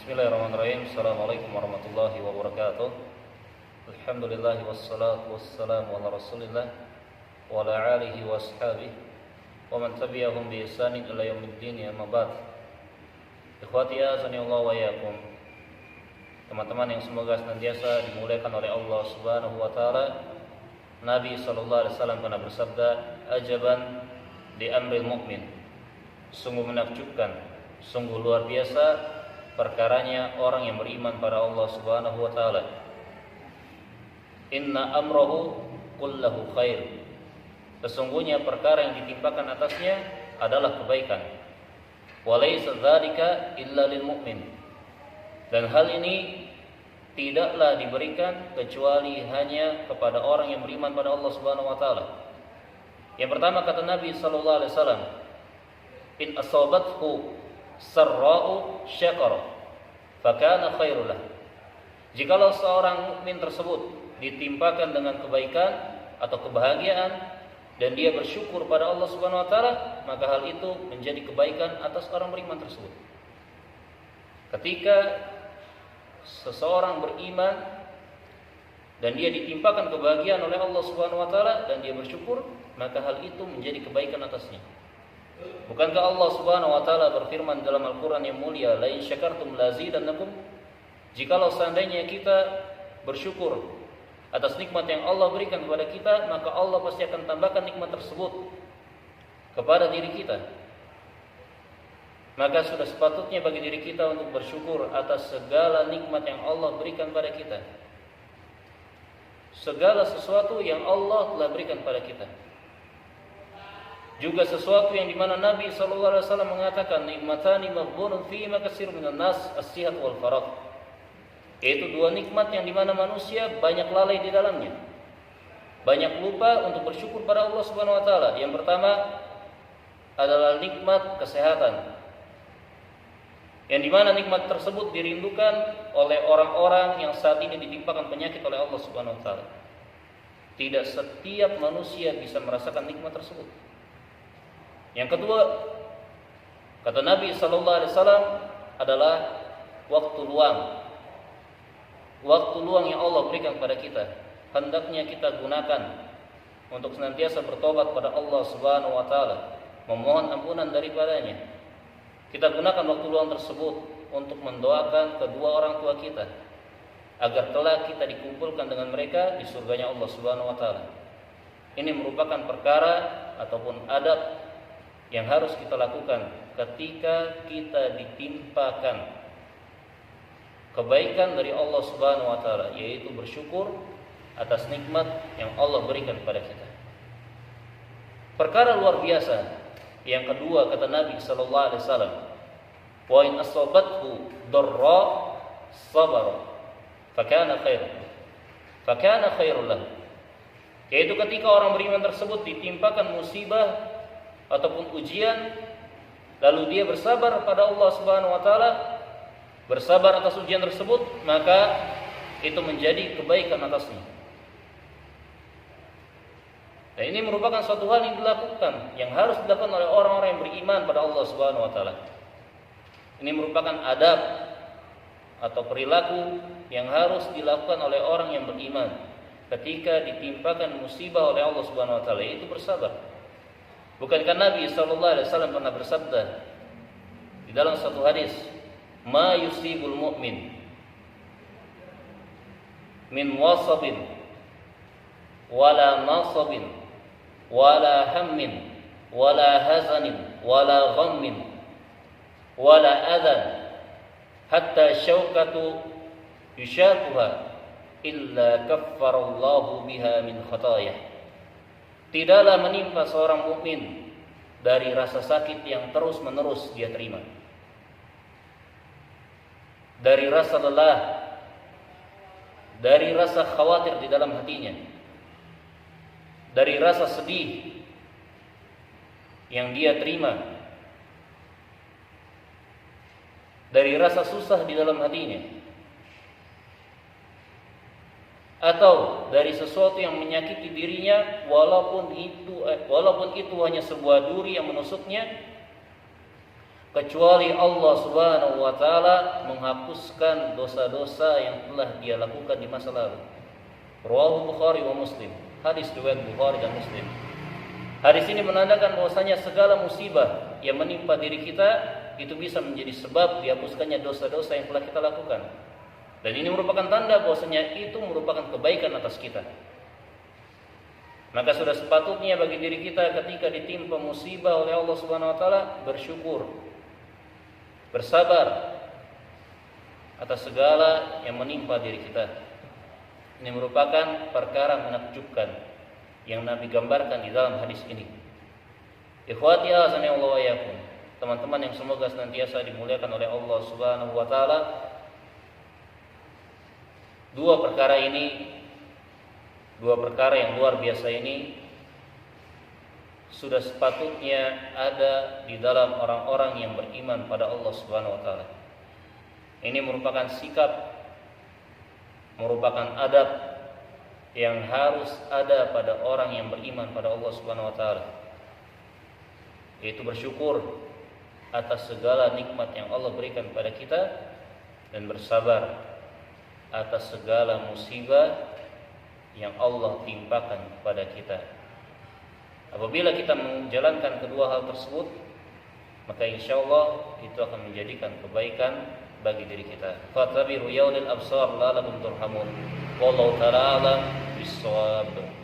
Bismillahirrahmanirrahim. Assalamualaikum warahmatullahi wabarakatuh. Alhamdulillah wassalatu wassalamu ala Rasulillah wa ala alihi wa ashabihi wa man tabi'ahum bi ihsanin ila yaumiddin, amma ba'd. Ikhwati azani Allah wa iyyakum. Teman-teman yang semoga senantiasa dimuliakan oleh Allah Subhanahu wa taala. Nabi sallallahu alaihi wasallam pernah bersabda, "Ajaban di amril mu'min." Sungguh menakjubkan, sungguh luar biasa perkaranya orang yang beriman pada Allah Subhanahu wa taala. Inna amrahu kullahu khair. Sesungguhnya perkara yang ditimpakan atasnya adalah kebaikan. Wa laysa dzalika illa lil mu'min. Dan hal ini tidaklah diberikan kecuali hanya kepada orang yang beriman pada Allah Subhanahu wa taala. Yang pertama kata Nabi sallallahu alaihi wasallam, in asabathu sarra'u syakara fakana khairul lah. Jikalau seorang mukmin tersebut ditimpakan dengan kebaikan atau kebahagiaan dan dia bersyukur pada Allah Subhanahu wa taala, maka hal itu menjadi kebaikan atas orang beriman tersebut. Ketika seseorang beriman dan dia ditimpakan kebahagiaan oleh Allah Subhanahu wa taala dan dia bersyukur, maka hal itu menjadi kebaikan atasnya. Bukankah Allah Subhanahu wa taala berfirman dalam Al-Qur'an yang mulia, "La in syakartum lazidannakum." Jikalau seandainya kita bersyukur atas nikmat yang Allah berikan kepada kita, maka Allah pasti akan tambahkan nikmat tersebut kepada diri kita. Maka sudah sepatutnya bagi diri kita untuk bersyukur atas segala nikmat yang Allah berikan pada kita. Segala sesuatu yang Allah telah berikan pada kita. Juga sesuatu yang dimana Nabi sallallahu alaihi wasallam mengatakan, nikmatani maghbunun fi ma katsirun minan nas as-sihat wal faragh. Yaitu dua nikmat yang dimana manusia banyak lalai di dalamnya. Banyak lupa untuk bersyukur pada Allah Subhanahu wa taala. Yang pertama adalah nikmat kesehatan. Yang dimana nikmat tersebut dirindukan oleh orang-orang yang saat ini ditimpakan penyakit oleh Allah Subhanahu wa taala. Tidak setiap manusia bisa merasakan nikmat tersebut. Yang kedua, kata Nabi sallallahu alaihi wasallam, adalah waktu luang. Waktu luang yang Allah berikan kepada kita, hendaknya kita gunakan untuk senantiasa bertobat pada Allah Subhanahu wa taala, memohon ampunan daripadanya. Kita gunakan waktu luang tersebut untuk mendoakan kedua orang tua kita agar kelak kita dikumpulkan dengan mereka di surganya Allah Subhanahu wa taala. Ini merupakan perkara ataupun adab yang harus kita lakukan ketika kita ditimpakan kebaikan dari Allah Subhanahu wa taala, yaitu bersyukur atas nikmat yang Allah berikan kepada kita. Perkara luar biasa yang kedua kata Nabi sallallahu alaihi wasallam, wa in asabathu darra sabara fakana khairul lahu. Yaitu ketika orang beriman tersebut ditimpakan musibah ataupun ujian, lalu dia bersabar pada Allah Subhanahu wa taala, bersabar atas ujian tersebut, maka itu menjadi kebaikan atasnya. Dan ini merupakan suatu hal yang dilakukan, yang harus dilakukan oleh orang-orang yang beriman pada Allah Subhanahu wa taala. Ini merupakan adab atau perilaku yang harus dilakukan oleh orang yang beriman ketika ditimpakan musibah oleh Allah Subhanahu wa taala, yaitu bersabar. Bukankah Nabi sallallahu alaihi wasallam pernah bersabda di dalam satu hadis, "Ma yusibul mu'min min wasabin wala nasabin wala hammin wala hazanin wala ghammin wala adhan hatta syaukatu yushakuha illa kaffarallahu biha min khatayah." Tidaklah menimpa seorang mukmin dari rasa sakit yang terus-menerus dia terima, dari rasa lelah, dari rasa khawatir di dalam hatinya, dari rasa sedih yang dia terima, dari rasa susah di dalam hatinya, atau dari sesuatu yang menyakiti dirinya, walaupun itu hanya sebuah duri yang menusuknya, kecuali Allah Subhanahu wa taala menghapuskan dosa-dosa yang telah dia lakukan di masa lalu. Rawahu Bukhari wa Muslim. Hadis riwayat Bukhari dan Muslim. Hadis ini menandakan bahwasanya segala musibah yang menimpa diri kita itu bisa menjadi sebab dihapuskannya dosa-dosa yang telah kita lakukan. Dan ini merupakan tanda bahwasanya itu merupakan kebaikan atas kita. Maka sudah sepatutnya bagi diri kita ketika ditimpa musibah oleh Allah Subhanahu wa taala bersyukur, bersabar atas segala yang menimpa diri kita. Ini merupakan perkara menakjubkan yang Nabi gambarkan di dalam hadis ini. Ikhwati azani Allah wa iyyakum. Teman-teman yang semoga senantiasa dimuliakan oleh Allah Subhanahu wa taala. Dua perkara yang luar biasa ini sudah sepatutnya ada di dalam orang-orang yang beriman pada Allah Subhanahu wa taala. Ini merupakan sikap, merupakan adab yang harus ada pada orang yang beriman pada Allah Subhanahu wa taala, yaitu bersyukur atas segala nikmat yang Allah berikan pada kita dan bersabar atas segala musibah yang Allah timpakan kepada kita. Apabila kita menjalankan kedua hal tersebut, maka insyaallah itu akan menjadikan kebaikan bagi diri kita. Fatabiru ya ulil absar la'allakum turhamun. Wallahu ta'ala a'lam bissawab.